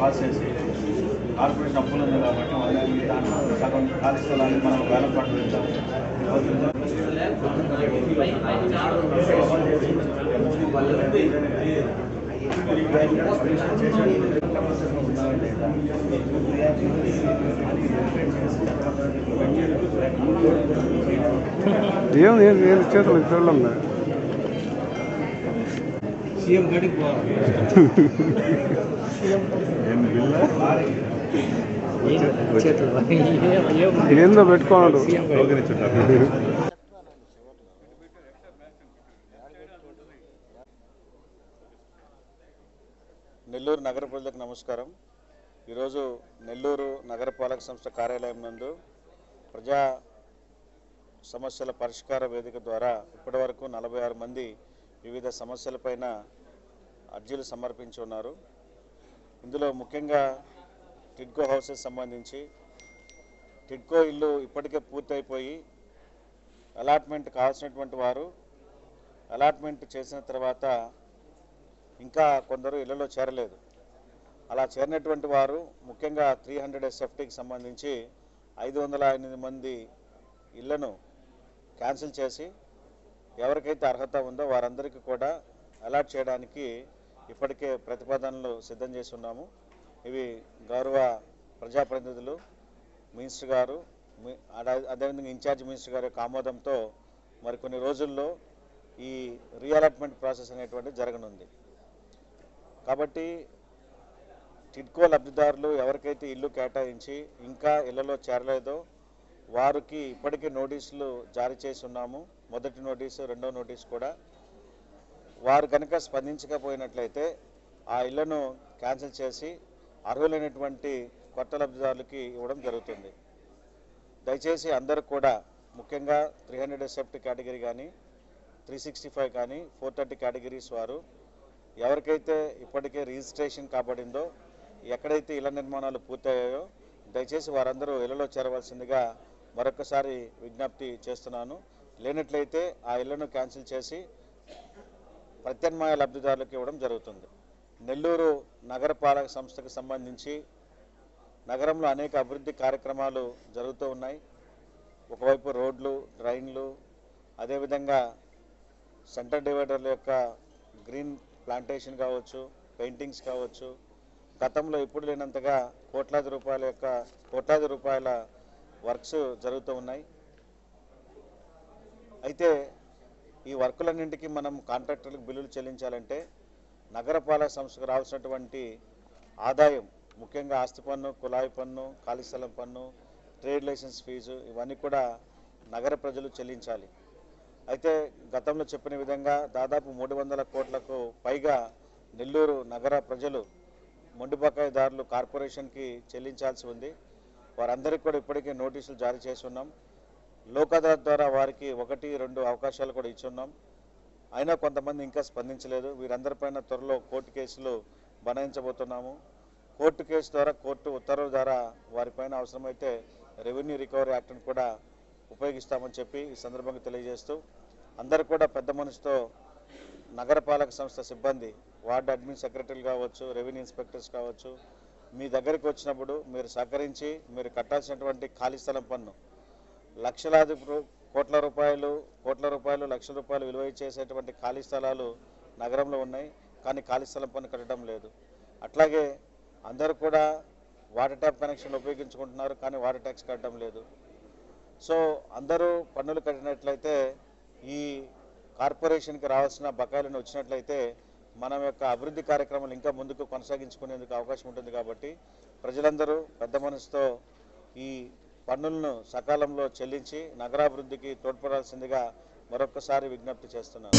Pass చేసి corporation అప్పులు ఉంది కాబట్టి వాళ్ళకి దాంట్లో సగం ఖాళీ స్థలాన్ని మనం వేలంపాటు వెళ్తాం. ఏం చేతులు చూడండి సీఎం గడికి ఏందో పెట్టుకోవాలి. నెల్లూరు నగర ప్రజలకు నమస్కారం. ఈరోజు నెల్లూరు నగరపాలక సంస్థ కార్యాలయం నందు ప్రజా సమస్యల పరిష్కార వేదిక ద్వారా ఇప్పటివరకు 46 మంది వివిధ సమస్యలపైన అర్జీలు సమర్పించి ఉన్నారు. ఇందులో ముఖ్యంగా టిడ్కో హౌసెస్ సంబంధించి టిడ్కో ఇల్లు ఇప్పటికే పూర్తయిపోయి అలాట్మెంట్ కావాల్సినటువంటి వారు అలాట్మెంట్ చేసిన తర్వాత ఇంకా కొందరు ఇళ్లలో చేరలేదు. అలా చేరినటువంటి వారు ముఖ్యంగా 300 SFTకి సంబంధించి 508 మంది ఇళ్లను క్యాన్సిల్ చేసి ఎవరికైతే అర్హత ఉందో వారందరికీ కూడా అలాట్ చేయడానికి ఇప్పటికే ప్రతిపాదనలు సిద్ధం చేసి ఉన్నాము. ఇవి గౌరవ ప్రజాప్రతినిధులు, మినిస్టర్ గారు, అదేవిధంగా ఇన్ఛార్జ్ మినిస్టర్ గారి యొక్క ఆమోదంతో మరికొన్ని రోజుల్లో ఈ రీఅలాట్మెంట్ ప్రాసెస్ అనేటువంటిది జరగనుంది. కాబట్టి టిడ్కో లబ్ధిదారులు ఎవరికైతే ఇల్లు కేటాయించి ఇంకా ఇళ్లలో చేరలేదో వారికి ఇప్పటికే నోటీసులు జారీ చేసి ఉన్నాము. మొదటి నోటీసు, రెండో నోటీసు కూడా. వారు కనుక స్పందించకపోయినట్లయితే ఆ ఇళ్లను క్యాన్సిల్ చేసి అర్హులైనటువంటి కొత్త లబ్ధిదారులకి ఇవ్వడం జరుగుతుంది. దయచేసి అందరూ కూడా ముఖ్యంగా 300 SFT కేటగిరీ కానీ 365 కానీ 430 కేటగిరీస్ వారు ఎవరికైతే ఇప్పటికే రిజిస్ట్రేషన్ కాబడిందో, ఎక్కడైతే ఇళ్ల నిర్మాణాలు పూర్తయ్యాయో దయచేసి వారందరూ ఇళ్లలో చేరవలసిందిగా మరొకసారి విజ్ఞప్తి చేస్తున్నాను. లేనట్లయితే ఆ ఇళ్లను క్యాన్సిల్ చేసి ప్రత్యామ్నాయ లబ్ధిదారులకు ఇవ్వడం జరుగుతుంది. నెల్లూరు నగరపాలక సంస్థకు సంబంధించి నగరంలో అనేక అభివృద్ధి కార్యక్రమాలు జరుగుతూ ఉన్నాయి. ఒకవైపు రోడ్లు, డ్రైన్లు, అదేవిధంగా సెంటర్ డివైడర్ల యొక్క గ్రీన్ ప్లాంటేషన్ కావచ్చు, పెయింటింగ్స్ కావచ్చు. గతంలో ఎప్పుడు లేనంతగా కోట్లాది రూపాయల వర్క్స్ జరుగుతూ ఉన్నాయి. అయితే ఈ వర్కులన్నింటికి మనం కాంట్రాక్టర్లకు బిల్లులు చెల్లించాలంటే నగరపాలక సంస్థకు రావాల్సినటువంటి ఆదాయం, ముఖ్యంగా ఆస్తి పన్ను, కుళాయి పన్ను, ఖాళీ స్థలం పన్ను, ట్రేడ్ లైసెన్స్ ఫీజు, ఇవన్నీ కూడా నగర ప్రజలు చెల్లించాలి. అయితే గతంలో చెప్పిన విధంగా దాదాపు 300 కోట్లకు పైగా నెల్లూరు నగర ప్రజలు మొండి బకాయిదారులు కార్పొరేషన్కి చెల్లించాల్సి ఉంది. వారందరికీ కూడా ఇప్పటికే నోటీసులు జారీ చేసి ఉన్నాం. లోక్ అదాలత్ ద్వారా వారికి 1-2 అవకాశాలు కూడా ఇచ్చున్నాం. అయినా కొంతమంది ఇంకా స్పందించలేదు. వీరందరిపైన త్వరలో కోర్టు కేసులు బనాయించబోతున్నాము. కోర్టు కేసు ద్వారా, కోర్టు ఉత్తర్వుల ద్వారా వారిపైన అవసరమైతే రెవెన్యూ రికవరీ యాక్ట్ను కూడా ఉపయోగిస్తామని చెప్పి ఈ సందర్భంగా తెలియజేస్తూ, అందరూ కూడా పెద్ద మనసుతో నగరపాలక సంస్థ సిబ్బంది, వార్డు అడ్మిన్ సెక్రటరీలు కావచ్చు, రెవెన్యూ ఇన్స్పెక్టర్స్ కావచ్చు, మీ దగ్గరికి వచ్చినప్పుడు మీరు సహకరించి మీరు కట్టాల్సినటువంటి ఖాళీ స్థలం పన్ను లక్షలాది కోట్ల రూపాయలు, లక్షల రూపాయలు విలువ చేసేటువంటి ఖాళీ స్థలాలు నగరంలో ఉన్నాయి. కానీ ఖాళీ స్థలం పన్ను కట్టడం లేదు. అట్లాగే అందరూ కూడా వాటర్ ట్యాప్ కనెక్షన్లు ఉపయోగించుకుంటున్నారు, కానీ వాటర్ ట్యాక్స్ కట్టడం లేదు. సో అందరూ పన్నులు కట్టినట్లయితే ఈ కార్పొరేషన్కి రావాల్సిన బకాయిలను వచ్చినట్లయితే మన యొక్క అభివృద్ధి కార్యక్రమాలు ఇంకా ముందుకు కొనసాగించుకునేందుకు అవకాశం ఉంటుంది. కాబట్టి ప్రజలందరూ పెద్ద మనసుతో ఈ పన్నులను సకాలంలో చెల్లించి నగరాభివృద్ధికి తోడ్పడాల్సిందిగా మరొకసారి విజ్ఞప్తి చేస్తున్నాను.